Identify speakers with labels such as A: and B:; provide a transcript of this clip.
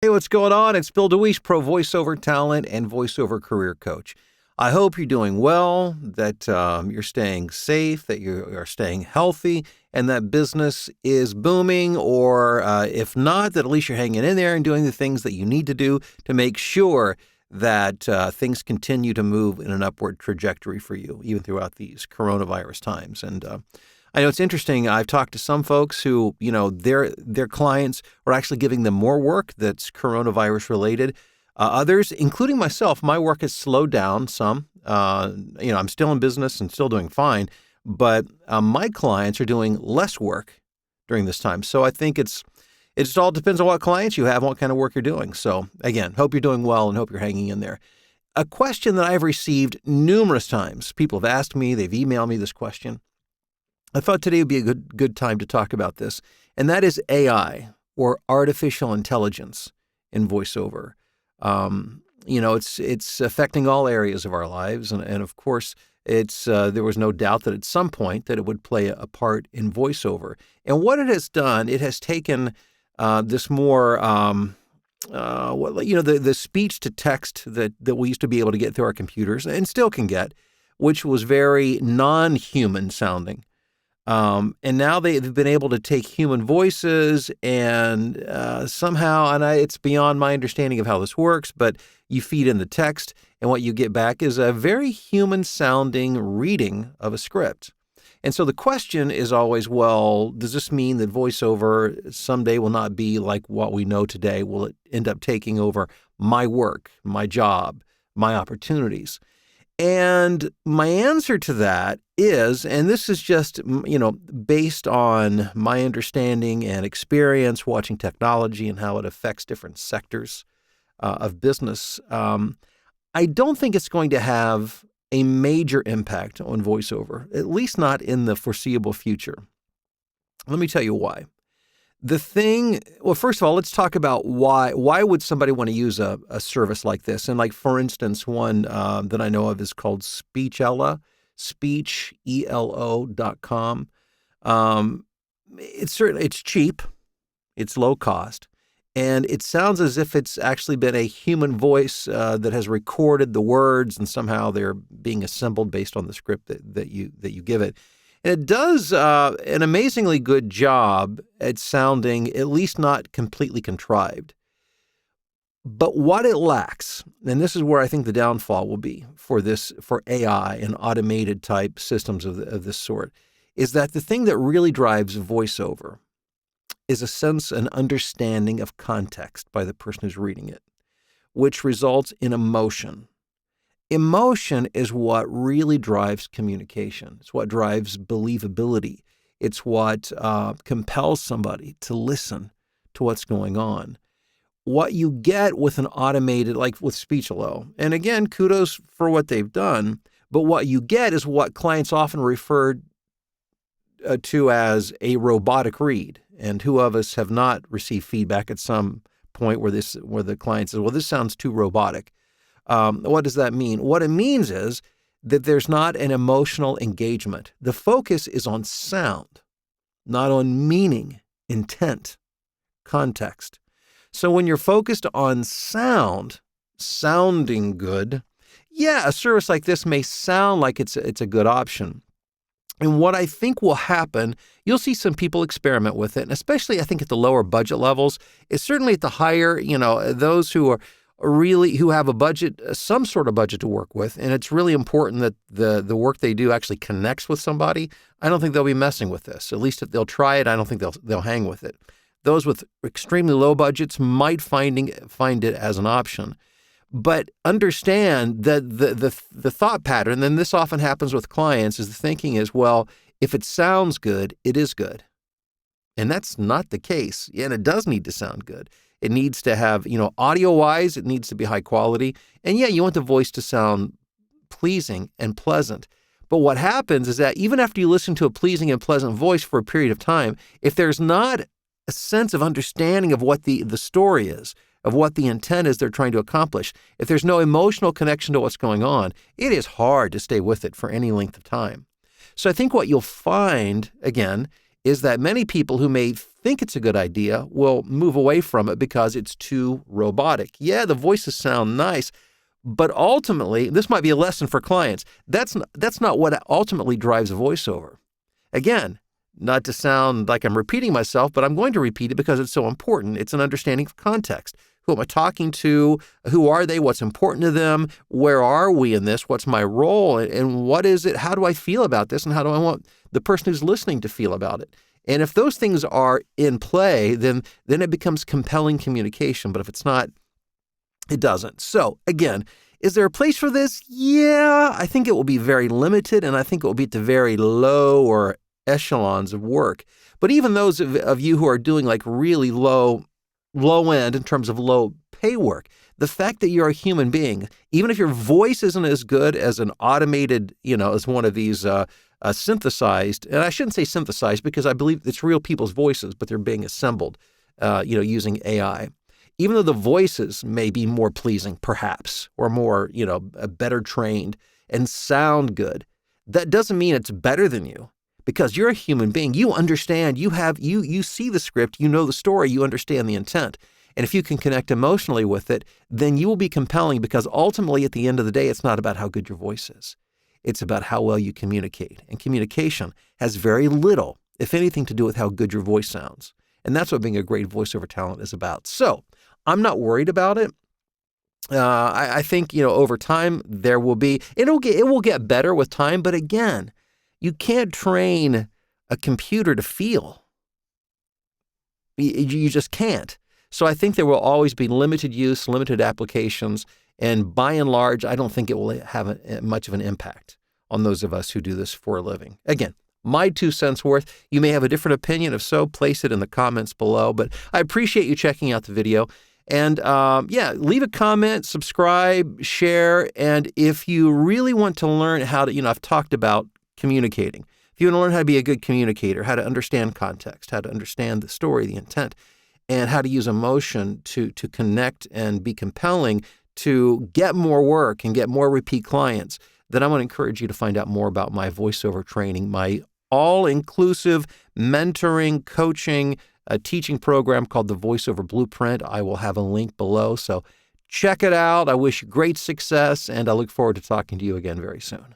A: Hey, what's going on? It's Bill DeWeese, pro voiceover talent and voiceover career coach. I hope you're doing well, that you're staying safe, that you are staying healthy, and that business is booming, or if not, that at least you're hanging in there and doing the things that you need to do to make sure that things continue to move in an upward trajectory for you, even throughout these coronavirus times. And I know it's interesting. I've talked to some folks who, their clients are actually giving them more work that's coronavirus related. Others, including myself, my work has slowed down some. I'm still in business and still doing fine, but my clients are doing less work during this time. So I think it just all depends on what clients you have and what kind of work you're doing. So again, hope you're doing well and hope you're hanging in there. A question that I've received numerous times. People have asked me, they've emailed me this question. I thought today would be a good time to talk about this, and that is AI, or artificial intelligence, in voiceover. It's affecting all areas of our lives, and of course, there was no doubt that at some point that it would play a part in voiceover. And what it has done, it has taken this more, the speech to text that we used to be able to get through our computers, and still can get, which was very non-human sounding. And now they've been able to take human voices and somehow, and it's beyond my understanding of how this works, but you feed in the text and what you get back is a very human-sounding reading of a script. And so the question is always, well, does this mean that voiceover someday will not be like what we know today? Will it end up taking over my work, my job, my opportunities? And my answer to that is, and this is just, based on my understanding and experience watching technology and how it affects different sectors of business, I don't think it's going to have a major impact on voiceover, at least not in the foreseeable future. Let me tell you why. First of all, let's talk about why would somebody want to use a service like this? And like, for instance, one that I know of is called Speechelo, speechelo.com. It's cheap, it's low cost, and it sounds as if it's actually been a human voice that has recorded the words, and somehow they're being assembled based on the script that you give it. And it does an amazingly good job at sounding at least not completely contrived. But what it lacks, and this is where I think the downfall will be for AI and automated type systems of this sort, is that the thing that really drives voiceover is a sense and understanding of context by the person who's reading it, which results in emotion. Emotion is what really drives communication. It's what drives believability. It's what compels somebody to listen to what's going on. What you get with an automated, like with Speechelo, and again, kudos for what they've done, but what you get is what clients often refer to as a robotic read. And who of us have not received feedback at some point where the client says, well, this sounds too robotic. What does that mean? What it means is that there's not an emotional engagement. The focus is on sound, not on meaning, intent, context. So when you're focused on sounding good, yeah, a service like this may sound like it's a good option. And what I think will happen, you'll see some people experiment with it, and especially I think at the lower budget levels. It's certainly at the higher, those who have a budget, some sort of budget to work with, and it's really important that the work they do actually connects with somebody. I don't think they'll be messing with this. At least if they'll try it, I don't think they'll hang with it. Those with extremely low budgets might find it as an option. But understand that the thought pattern, and this often happens with clients, is the thinking is, well, if it sounds good, it is good. And that's not the case. And it does need to sound good. It needs to have, audio-wise, it needs to be high quality. And yeah, you want the voice to sound pleasing and pleasant. But what happens is that even after you listen to a pleasing and pleasant voice for a period of time, if there's not a sense of understanding of what the story is, of what the intent is they're trying to accomplish, if there's no emotional connection to what's going on, it is hard to stay with it for any length of time. So I think what you'll find, again, is that many people who may think it's a good idea will move away from it because it's too robotic. Yeah, the voices sound nice, but ultimately, this might be a lesson for clients. That's not what ultimately drives a voiceover. Again, not to sound like I'm repeating myself, but I'm going to repeat it because it's so important. It's an understanding of context. Who am I talking to? Who are they? What's important to them? Where are we in this? What's my role? And what is it? How do I feel about this? And how do I want the person who's listening to feel about it? And if those things are in play, then it becomes compelling communication. But if it's not, it doesn't. So again, is there a place for this? Yeah, I think it will be very limited, and I think it will be at the very low or echelons of work. But even those of you who are doing like really low end in terms of low pay work, the fact that you're a human being, even if your voice isn't as good as an automated, as one of these synthesized, and I shouldn't say synthesized because I believe it's real people's voices, but they're being assembled, using AI. Even though the voices may be more pleasing, perhaps, or more, better trained and sound good, that doesn't mean it's better than you. Because you're a human being, you understand, you see the script, you know the story, you understand the intent. And if you can connect emotionally with it, then you will be compelling because ultimately at the end of the day, it's not about how good your voice is. It's about how well you communicate. And communication has very little, if anything, to do with how good your voice sounds. And that's what being a great voiceover talent is about. So I'm not worried about it. I think, over time there will be, it will get better with time. But again, you can't train a computer to feel. You just can't. So I think there will always be limited use, limited applications, and by and large, I don't think it will have much of an impact on those of us who do this for a living. Again, my 2 cents worth. You may have a different opinion. If so, place it in the comments below. But I appreciate you checking out the video. And leave a comment, subscribe, share. And if you really want to learn how to, I've talked about communicating. If you want to learn how to be a good communicator, how to understand context, how to understand the story, the intent, and how to use emotion to connect and be compelling to get more work and get more repeat clients, then I want to encourage you to find out more about my voiceover training, my all-inclusive mentoring, coaching, teaching program called the Voiceover Blueprint. I will have a link below. So check it out. I wish you great success, and I look forward to talking to you again very soon.